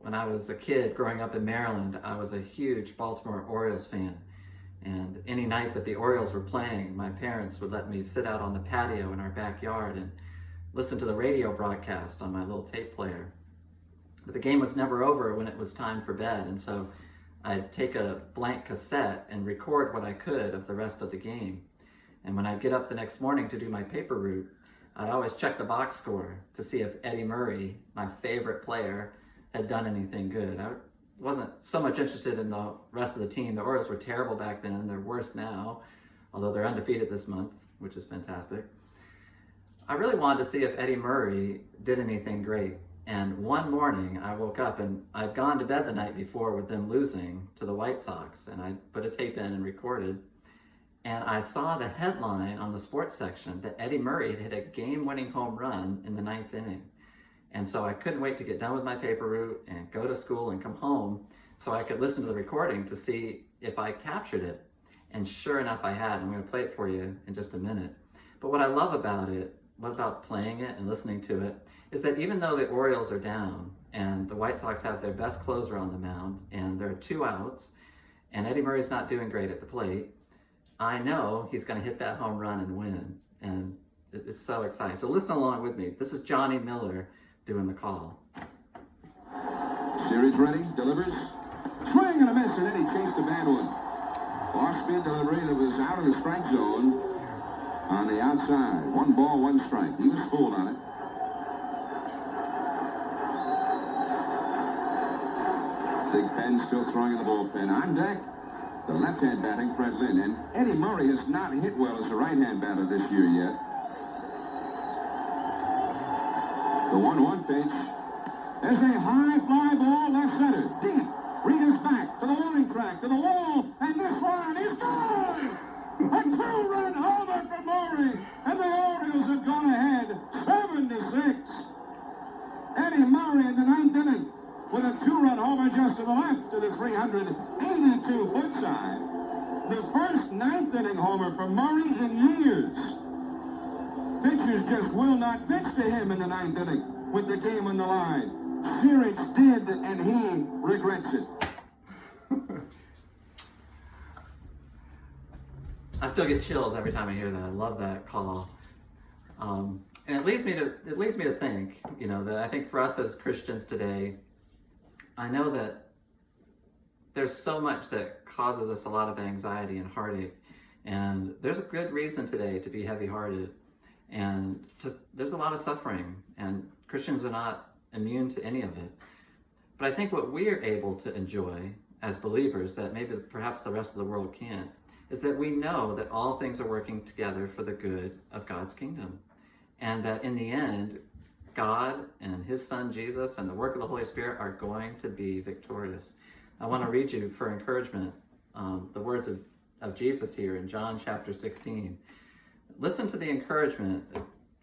When I was a kid growing up in Maryland, I was a huge Baltimore Orioles fan. And any night that the Orioles were playing, my parents would let me sit out on the patio in our backyard and listen to the radio broadcast on my little tape player. But the game was never over when it was time for bed, and so I'd take a blank cassette and record what I could of the rest of the game. And when I'd get up the next morning to do my paper route, I'd always check the box score to see if Eddie Murray, my favorite player, had done anything good. I wasn't so much interested in the rest of the team. The Orioles were terrible back then. They're worse now, although they're undefeated this month, which is fantastic. I really wanted to see if Eddie Murray did anything great. And one morning I woke up and I'd gone to bed the night before with them losing to the White Sox, and I put a tape in and recorded. And I saw the headline on the sports section that Eddie Murray had hit a game-winning home run in the 9th inning. And so I couldn't wait to get done with my paper route and go to school and come home so I could listen to the recording to see if I captured it. And sure enough, I had. I'm going to play it for you in just a minute. But what I love about it, what about playing it and listening to it, is that even though the Orioles are down and the White Sox have their best closer on the mound and there are 2 outs and Eddie Murray's not doing great at the plate, I know he's going to hit that home run and win. And it's so exciting. So listen along with me. This is Johnny Miller doing the call. Series ready, delivers. Swing and a miss, and then he chased the bad one. Off-speed delivery that was out of the strike zone on the outside. 1 ball, 1 strike. He was fooled on it. Big Pen still throwing in the bullpen. On deck, the left-hand batting, Fred Lynn. And Eddie Murray has not hit well as a right-hand batter this year yet. The 1-1 pitch. There's a high fly ball left center. Deep. Reed is back to the warning track, to the wall, and this one is gone! A 2-run homer for Murray, and the Orioles have gone ahead 7-6. Eddie Murray in the 9th inning with a 2-run homer just to the left to the 382-foot side. The first 9th inning homer for Murray in years. Pitchers just will not pitch to him in the 9th inning with the game on the line. Series did, and he regrets it. I still get chills every time I hear that. I love that call. And it leads me to think, that I think for us as Christians today, I know that there's so much that causes us a lot of anxiety and heartache. And there's a good reason today to be heavy-hearted. And there's a lot of suffering, and Christians are not immune to any of it. But I think what we are able to enjoy as believers that maybe perhaps the rest of the world can't, is that we know that all things are working together for the good of God's kingdom. And that in the end, God and his son Jesus and the work of the Holy Spirit are going to be victorious. I want to read you for encouragement the words of Jesus here in John chapter 16. Listen to the encouragement.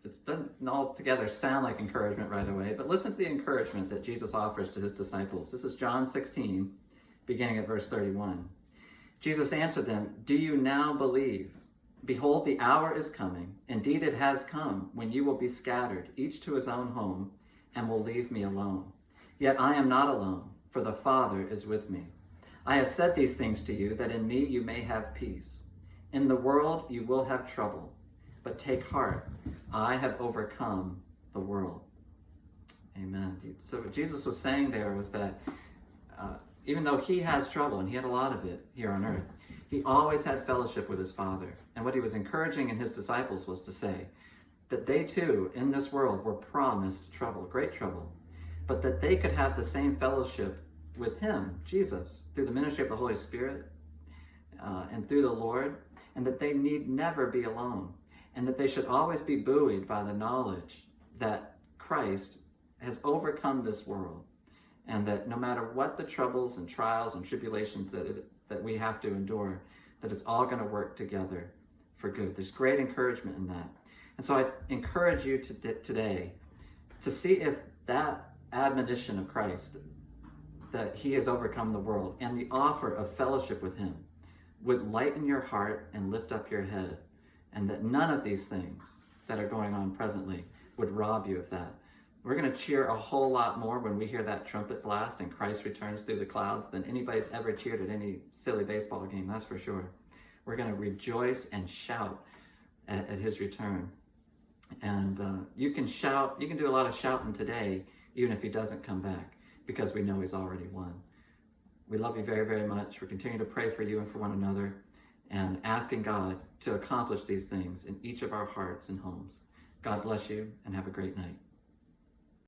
It doesn't altogether sound like encouragement right away, but listen to the encouragement that Jesus offers to his disciples. This is John 16, beginning at verse 31. Jesus answered them, "Do you now believe? Behold, the hour is coming. Indeed, it has come, when you will be scattered, each to his own home, and will leave me alone. Yet I am not alone, for the Father is with me. I have said these things to you, that in me you may have peace. In the world you will have trouble, but take heart, I have overcome the world." Amen. So what Jesus was saying there was that even though he has trouble, and he had a lot of it here on earth, he always had fellowship with his Father. And what he was encouraging in his disciples was to say that they too, in this world, were promised trouble, great trouble, but that they could have the same fellowship with him, Jesus, through the ministry of the Holy Spirit and through the Lord, and that they need never be alone, and that they should always be buoyed by the knowledge that Christ has overcome this world, and that no matter what the troubles and trials and tribulations that we have to endure, that it's all going to work together for good. There's great encouragement in that. And so I encourage you today to see if that admonition of Christ, that he has overcome the world, and the offer of fellowship with him would lighten your heart and lift up your head, and that none of these things that are going on presently would rob you of that. We're going to cheer a whole lot more when we hear that trumpet blast and Christ returns through the clouds than anybody's ever cheered at any silly baseball game, that's for sure. We're going to rejoice and shout at his return. And you can shout, you can do a lot of shouting today, even if he doesn't come back, because we know he's already won. We love you very, very much. We're continuing to pray for you and for one another and asking God to accomplish these things in each of our hearts and homes. God bless you and have a great night.